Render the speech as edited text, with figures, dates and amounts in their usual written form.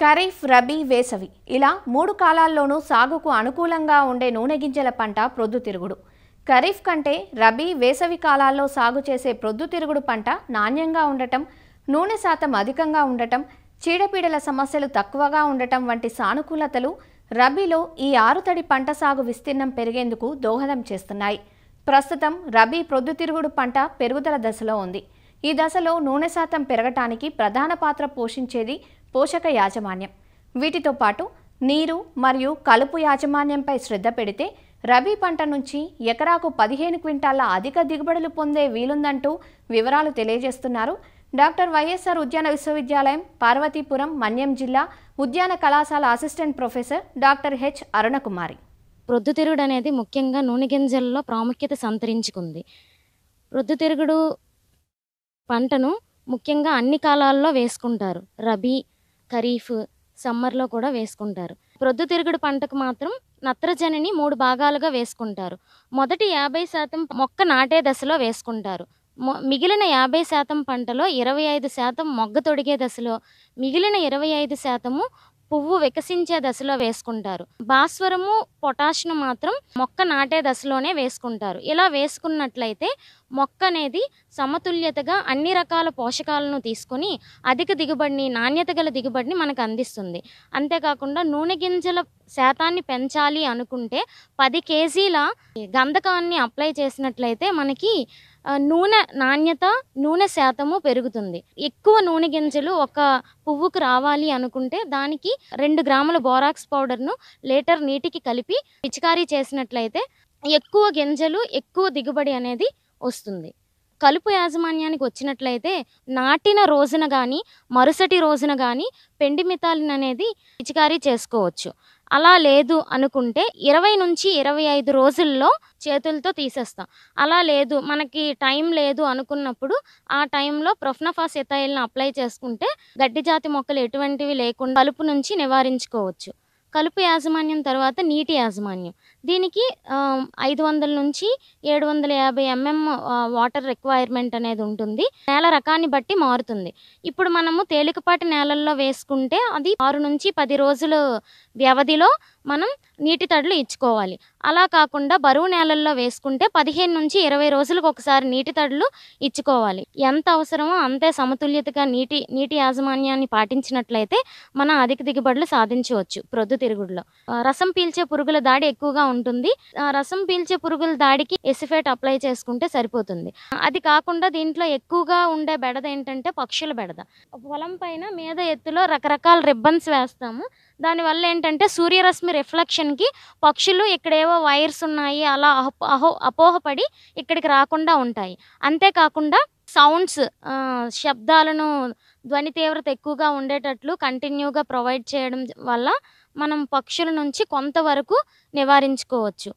ఖరీఫ్, రబీ, వేసవి ఇలా 3 కాలాల్లోనూ సాగుకు అనుకూలంగా ఉండే నూనె గింజల పంట ప్రొద్దుతిరుగుడు. ఖరీఫ్ కంటే రబీ, వేసవి కాలాల్లో సాగు చేసే ప్రొద్దుతిరుగుడు పంట నాణ్యంగా ఉండటం, నూనె శాతం అధికంగా ఉండటం, చీడపీడల సమస్యలు తక్కువగా ఉండటం వంటి సానుకూలతలు రబీలో ఈ ఆరుతడి పంట సాగు విస్తీర్ణం పెరిగేందుకు దోహదం చేస్తున్నాయి. ప్రస్తుతం రబీ ప్రొద్దుతిరుగుడు పంట పెరుగుదల దశలో ఉంది. ఈ దశలో నూనె శాతం పెరగటానికి ప్రధాన పాత్ర పోషించేది పోషక యాజమాన్యం. వీటితో పాటు నీరు మరియు కలుపు యాజమాన్యంపై శ్రద్ధ పెడితే రబీ పంట నుంచి ఎకరాకు 15 క్వింటాల అధిక దిగుబడులు పొందే వీలుందంటూ వివరాలు తెలియజేస్తున్నారు డాక్టర్ వైఎస్ఆర్ ఉద్యాన విశ్వవిద్యాలయం, పార్వతీపురం, మన్యం జిల్లా ఉద్యాన కళాశాల assistant professor doctor H Arunakumari. ప్రొద్దుతిరుగుడు అనేది ముఖ్యంగా నూనె గింజల్లో ప్రాముఖ్యత సంతరించుకుంది. ప్రొద్దుతిరుగుడు పంటను ముఖ్యంగా అన్ని కాలాల్లో వేసుకుంటారు. రబీ, ఖరీఫ్, సమ్మర్లో కూడా వేసుకుంటారు. ప్రొద్దుతిరుగుడు పంటకు మాత్రం నత్రజనిని 3 భాగాలుగా వేసుకుంటారు. మొదటి 50% మొక్క నాటే దశలో వేసుకుంటారు. మిగిలిన 50% పంటలో 25% మొగ్గ తొడిగే దశలో, మిగిలిన 25% పువ్వు వికసించే దశలో వేసుకుంటారు. భాస్వరము, పొటాష్ను మాత్రం మొక్క నాటే దశలోనే వేసుకుంటారు. ఇలా వేసుకున్నట్లయితే మొక్క అనేది సమతుల్యతగా అన్ని రకాల పోషకాలను తీసుకొని అధిక దిగుబడిని, నాణ్యత గల దిగుబడిని మనకు అందిస్తుంది. అంతేకాకుండా నూనె గింజల శాతాన్ని పెంచాలి అనుకుంటే 10 కేజీల గంధకాన్ని అప్లై చేసినట్లయితే మనకి నూనె నాణ్యత, నూనె శాతము పెరుగుతుంది. ఎక్కువ నూనె గింజలు ఒక పువ్వుకు రావాలి అనుకుంటే దానికి 2 గ్రాముల బోరాక్స్ పౌడర్ను లీటర్ నీటికి కలిపి పిచికారీ చేసినట్లయితే ఎక్కువ గింజలు, ఎక్కువ దిగుబడి అనేది వస్తుంది. కలుపు యాజమాన్యానికి వచ్చినట్లయితే నాటిన రోజున కానీ మరుసటి రోజున కానీ పెండి మితాలిన్ అనేది పిచికారీ చేసుకోవచ్చు. అలా లేదు అనుకుంటే 20 నుంచి 25 రోజుల్లో చేతులతో తీసేస్తాం. అలా లేదు, మనకి టైం లేదు అనుకున్నప్పుడు ఆ టైంలో ప్రొఫెనోఫాస్ ఎథైల్ని అప్లై చేసుకుంటే గడ్డి జాతి మొక్కలు ఎటువంటివి లేకుండా కలుపు నుంచి నివారించుకోవచ్చు. కలుపు యాజమాన్యం తర్వాత నీటి యాజమాన్యం. దీనికి 500 నుంచి 750 mm వాటర్ రిక్వైర్మెంట్ అనేది ఉంటుంది. నేల రకాన్ని బట్టి మారుతుంది. ఇప్పుడు మనము తేలికపాటి నేలల్లో వేసుకుంటే అది 6 నుంచి 10 రోజుల వ్యవధిలో మనం నీటి తడులు ఇచ్చుకోవాలి. అలా కాకుండా బరువు నేలల్లో వేసుకుంటే 15 నుంచి 20 రోజులకు ఒకసారి నీటి తడులు ఇచ్చుకోవాలి. ఎంత అవసరమో అంతే సమతుల్యతగా నీటి యాజమాన్యాన్ని పాటించినట్లయితే మనం అధిక దిగుబడులు సాధించవచ్చు. ప్రొద్దుతిరుగుడులో రసం పీల్చే పురుగుల దాడి ఎక్కువగా ఉంటుంది. రసం పీల్చే పురుగుల దాడికి ఎసిఫేట్ అప్లై చేసుకుంటే సరిపోతుంది. అది కాకుండా దీంట్లో ఎక్కువగా ఉండే బెడద ఏంటంటే పక్షుల బెడద. పొలం పైన మీద ఎత్తులో రకరకాల రిబ్బన్స్ వేస్తాము. దానివల్ల ఏంటంటే సూర్యరశ్మి రిఫ్లెక్షన్కి పక్షులు ఇక్కడేవో వైర్స్ ఉన్నాయి అలా అపోహపడి ఇక్కడికి రాకుండా ఉంటాయి. అంతేకాకుండా సౌండ్స్, శబ్దాలను, ధ్వని తీవ్రత ఎక్కువగా ఉండేటట్లు కంటిన్యూగా ప్రొవైడ్ చేయడం వల్ల మనం పక్షుల నుంచి కొంతవరకు నివారించుకోవచ్చు.